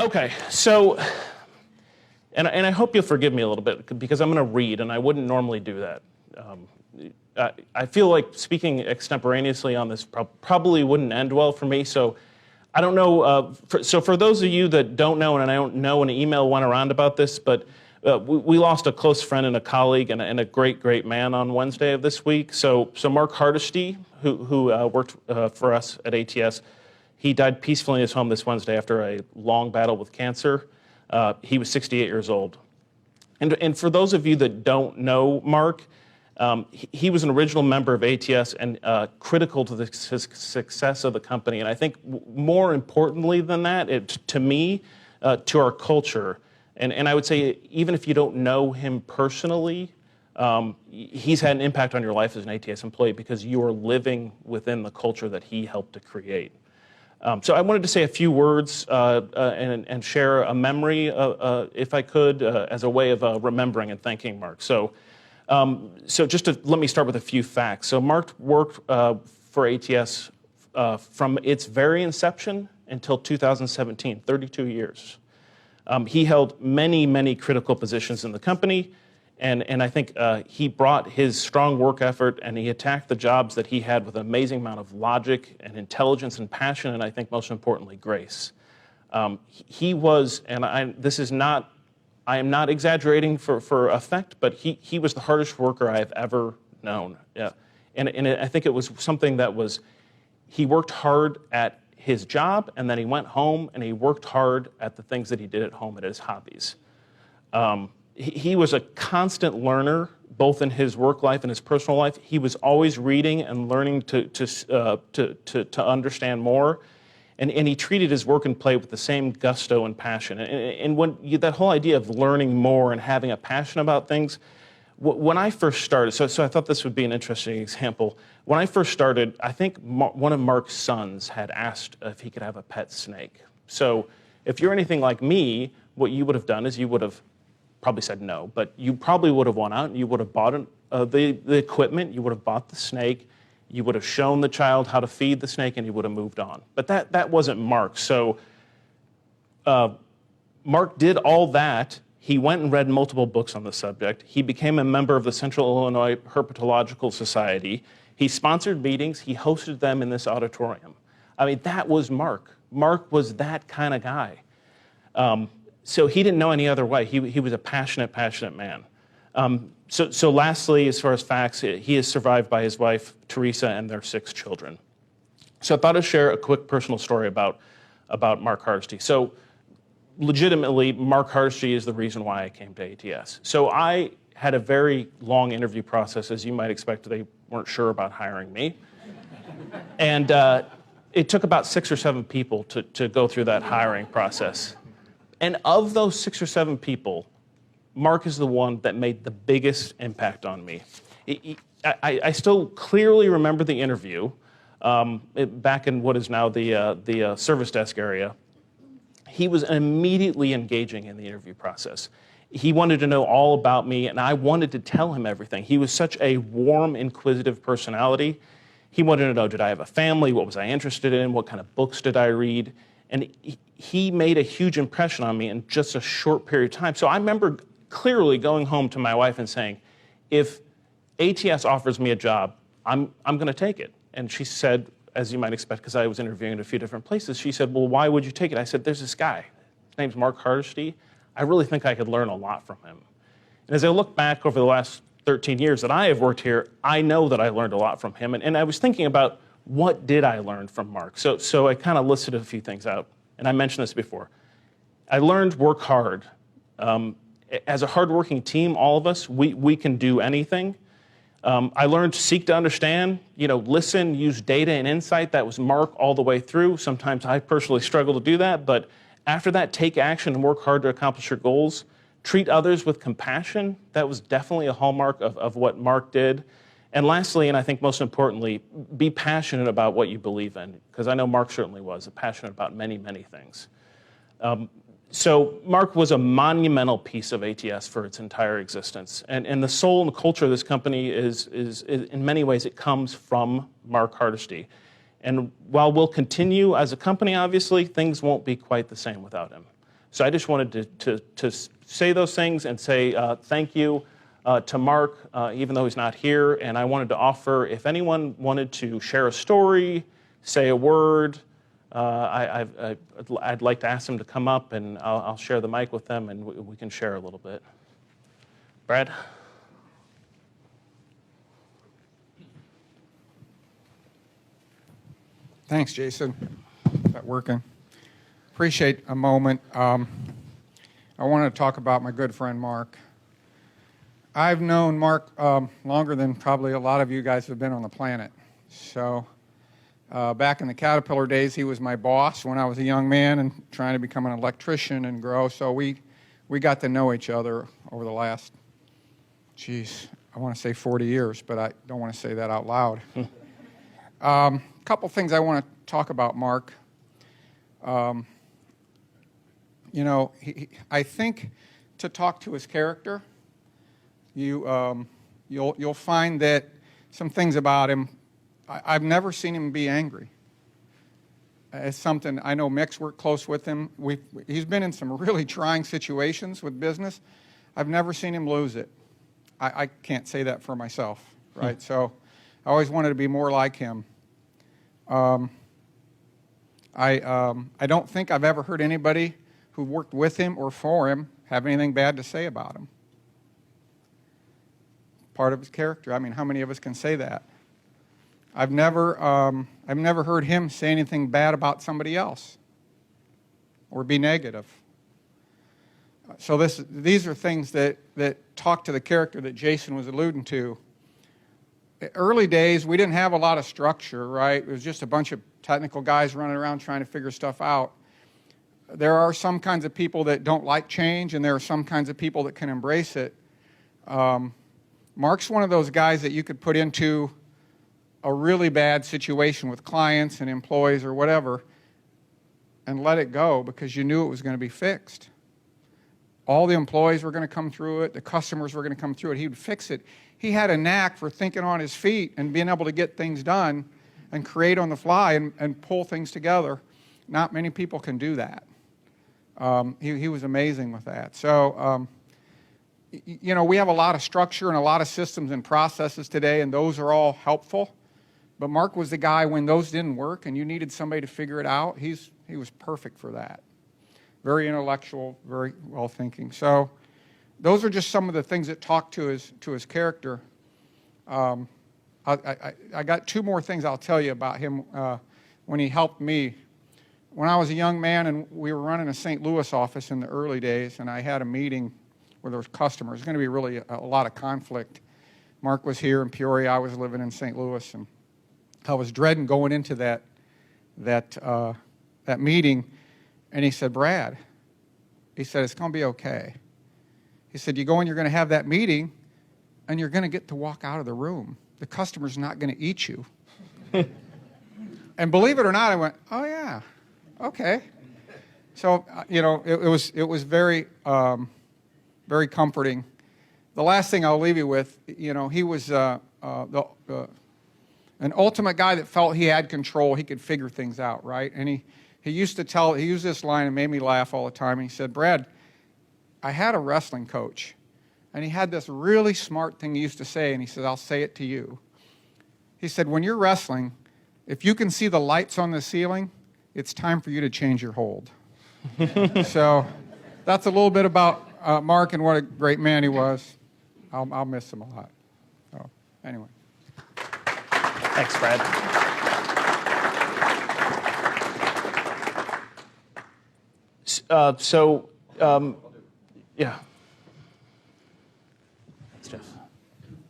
Okay, so, and I hope you'll forgive me a little bit because I'm going to read, and I wouldn't normally do that. I feel like speaking extemporaneously on this probably wouldn't end well for me, so I don't know. So for those of you that don't know, and I don't know, an email went around about this, but we lost a close friend and a colleague and a great, great man on Wednesday of this week. So Mark Hardesty, who worked for us at ATS, he died peacefully in his home this Wednesday after a long battle with cancer. He was 68 years old. And for those of you that don't know Mark, he was an original member of ATS and critical to the success of the company. And I think more importantly than that, to me, to our culture, and I would say even if you don't know him personally, he's had an impact on your life as an ATS employee because you are living within the culture that he helped to create. So I wanted to say a few words and share a memory, if I could, as a way of remembering and thanking Mark. So just to let me start with a few facts. So Mark worked for ATS from its very inception until 2017, 32 years. He held many, many critical positions in the company, and I think he brought his strong work effort and he attacked the jobs that he had with an amazing amount of logic and intelligence and passion, and I think most importantly, grace. He was, and I am not exaggerating for effect, but he was the hardest worker I have ever known. Yeah. And I think it was something that was, he worked hard at his job, and then he went home and he worked hard at the things that he did at home, at his hobbies. He was a constant learner, both in his work life and his personal life. He was always reading and learning to understand more. And he treated his work and play with the same gusto and passion. And when that whole idea of learning more and having a passion about things, when I first started, so I thought this would be an interesting example. When I first started, I think one of Mark's sons had asked if he could have a pet snake. So if you're anything like me, what you would have done is you would have probably said no, but you probably would have went out and you would have bought the equipment, you would have bought the snake, you would have shown the child how to feed the snake, and you would have moved on. But that wasn't Mark. So Mark did all that. He went and read multiple books on the subject. He became a member of the Central Illinois Herpetological Society. He sponsored meetings. He hosted them in this auditorium. I mean, that was Mark. Mark was that kind of guy. So he didn't know any other way. He was a passionate, passionate man. So lastly, as far as facts, he is survived by his wife, Teresa, and their 6 children. So I thought I'd share a quick personal story about Mark Hardesty. So legitimately, Mark Hardesty is the reason why I came to ATS. So I had a very long interview process. As you might expect, they weren't sure about hiring me. And it took about 6 or 7 people to go through that hiring process. And of those 6 or 7 people, Mark is the one that made the biggest impact on me. I still clearly remember the interview back in what is now the service desk area. He was immediately engaging in the interview process. He wanted to know all about me, and I wanted to tell him everything. He was such a warm, inquisitive personality. He wanted to know, did I have a family? What was I interested in? What kind of books did I read? And he made a huge impression on me in just a short period of time. So I remember clearly going home to my wife and saying, if ATS offers me a job, I'm going to take it. And she said, as you might expect, because I was interviewing at a few different places, she said, well, why would you take it? I said, there's this guy. His name's Mark Hardesty. I really think I could learn a lot from him. And as I look back over the last 13 years that I have worked here, I know that I learned a lot from him. And I was thinking about, what did I learn from Mark? So I kind of listed a few things out. And I mentioned this before. I learned work hard. As a hardworking team, all of us, we can do anything. I learned to seek to understand, listen, use data and insight. That was Mark all the way through. Sometimes I personally struggle to do that, but after that, take action and work hard to accomplish your goals. Treat others with compassion. That was definitely a hallmark of what Mark did. And lastly, and I think most importantly, be passionate about what you believe in, because I know Mark certainly was passionate about many, many things. So Mark was a monumental piece of ATS for its entire existence. And the soul and the culture of this company is in many ways, it comes from Mark Hardesty. And while we'll continue as a company, obviously, things won't be quite the same without him. So I just wanted to say those things and say thank you to Mark, even though he's not here. And I wanted to offer, if anyone wanted to share a story, say a word, I'd like to ask them to come up, and I'll share the mic with them, and we can share a little bit. Brad? Thanks, Jason. Is that working? Appreciate a moment. I wanted to talk about my good friend Mark. I've known Mark longer than probably a lot of you guys have been on the planet. So back in the Caterpillar days, he was my boss when I was a young man and trying to become an electrician and grow. So we got to know each other over the last, I want to say 40 years, but I don't want to say that out loud. Couple things I want to talk about Mark. You know, I think to talk to his character, you'll find that some things about him. I've never seen him be angry. It's something I know. Mick's worked close with him. He's been in some really trying situations with business. I've never seen him lose it. I can't say that for myself, right? So I always wanted to be more like him. I don't think I've ever heard anybody who worked with him or for him have anything bad to say about him. Part of his character. I mean, how many of us can say that? I've never heard him say anything bad about somebody else or be negative. So these are things that talk to the character that Jason was alluding to. Early days, we didn't have a lot of structure, right? It was just a bunch of technical guys running around trying to figure stuff out. There are some kinds of people that don't like change, and there are some kinds of people that can embrace it. Mark's one of those guys that you could put into a really bad situation with clients and employees or whatever and let it go because you knew it was going to be fixed. All the employees were going to come through it. The customers were going to come through it. He would fix it. He had a knack for thinking on his feet and being able to get things done and create on the fly and pull things together. Not many people can do that. He was amazing with that. So, you know, we have a lot of structure and a lot of systems and processes today, and those are all helpful. But Mark was the guy when those didn't work and you needed somebody to figure it out. He was perfect for that. Very intellectual, very well thinking. So those are just some of the things that talk to his character. I got two more things I'll tell you about him when he helped me. When I was a young man and we were running a St. Louis office in the early days, and I had a meeting where there was customers. It was going to be really a lot of conflict. Mark was here in Peoria. I was living in St. Louis, and I was dreading going into that meeting. And he said, Brad, he said, it's going to be okay. He said, you go and you're going to have that meeting, and you're going to get to walk out of the room. The customer's not going to eat you. And believe it or not, I went, oh, yeah, okay. So, you know, it was very, very comforting. The last thing I'll leave you with, you know, he was an ultimate guy that felt he had control. He could figure things out, right? And he used this line and made me laugh all the time. And he said, Brad, I had a wrestling coach, and he had this really smart thing he used to say, and he said, I'll say it to you. He said, when you're wrestling, if you can see the lights on the ceiling, it's time for you to change your hold. So that's a little bit about Mark and what a great man he was. I'll miss him a lot. So anyway. Thanks, Brad. Yeah. Thanks, Jeff.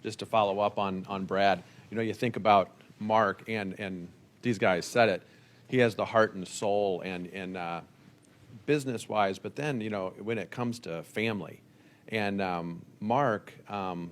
Just to follow up on Brad, you know, you think about Mark, and these guys said it. He has the heart and soul and business-wise, but then, you know, when it comes to family. And Mark,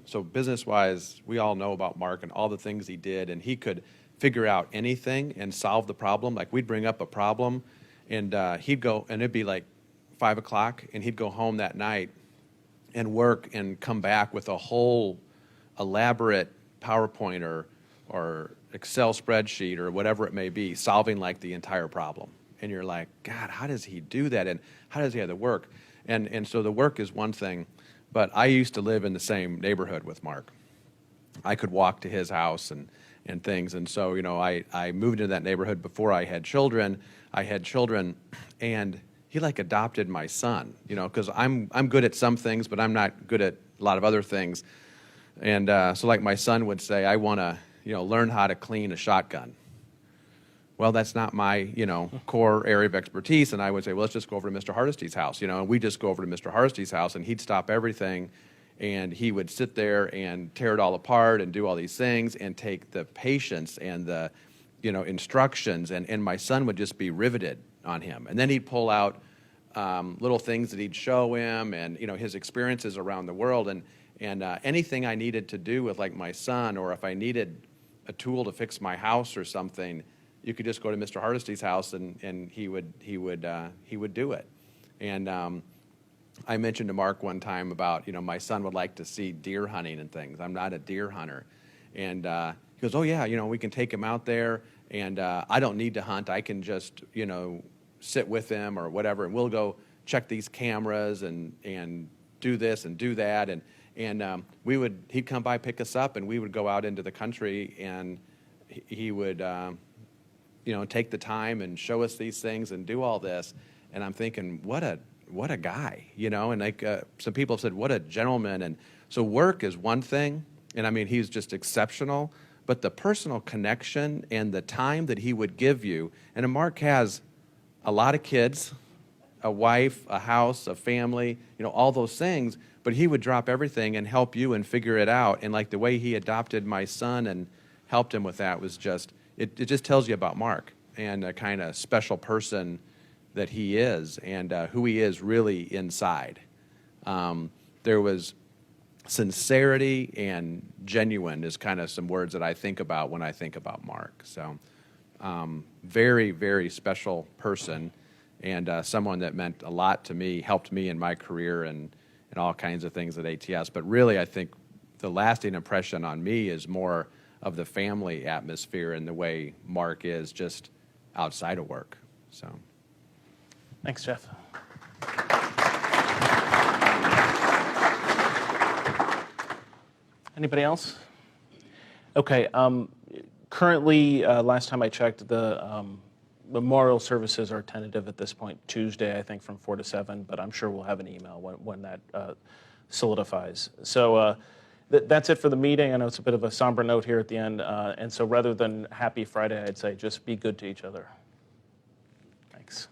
so business-wise, we all know about Mark and all the things he did, and he could figure out anything and solve the problem. Like, we'd bring up a problem, and he'd go, and it'd be like 5 o'clock, and he'd go home that night and work and come back with a whole elaborate PowerPoint or Excel spreadsheet or whatever it may be, solving like the entire problem. and you're like, God, how does he do that, and how does he have the work? And so the work is one thing, but I used to live in the same neighborhood with Mark. I could walk to his house and things, and so I moved into that neighborhood before I had children. And he like adopted my son, because I'm good at some things, but I'm not good at a lot of other things. And so like my son would say, I want to learn how to clean a shotgun. Well, that's not my core area of expertise. And I would say, well, let's just go over to Mr. Hardesty's house, and we just go over to Mr. Hardesty's house, and he'd stop everything, and he would sit there and tear it all apart and do all these things and take the patience and the instructions, and my son would just be riveted on him. And then he'd pull out little things that he'd show him, and his experiences around the world, and anything I needed to do with like my son, or if I needed a tool to fix my house or something, you could just go to Mr. Hardesty's house, and he would do it. And I mentioned to Mark one time about my son would like to see deer hunting and things. I'm not a deer hunter, and he goes, oh yeah, we can take him out there, and I don't need to hunt. I can just sit with him or whatever, and we'll go check these cameras and do this and do that, and he'd come by, pick us up, and we would go out into the country, and he would take the time and show us these things and do all this. And I'm thinking, what a guy, and like some people have said, what a gentleman. And so work is one thing, and I mean, he's just exceptional, but the personal connection and the time that he would give you, and Mark has a lot of kids, a wife, a house, a family, all those things, but he would drop everything and help you and figure it out. And like the way he adopted my son and helped him with that was just, it just tells you about Mark and a kind of special person that he is, and who he is really inside. There was sincerity and genuine is kind of some words that I think about when I think about Mark. So very, very special person, and someone that meant a lot to me, helped me in my career and all kinds of things at ATS. But really, I think the lasting impression on me is more of the family atmosphere and the way Mark is just outside of work. So, Thanks, Jeff. Anybody else? Okay. Currently, last time I checked, the memorial services are tentative at this point, Tuesday, I think, from 4 to 7, but I'm sure we'll have an email when that solidifies. So that's it for the meeting. I know it's a bit of a somber note here at the end, and so rather than happy Friday, I'd say just be good to each other. Thanks.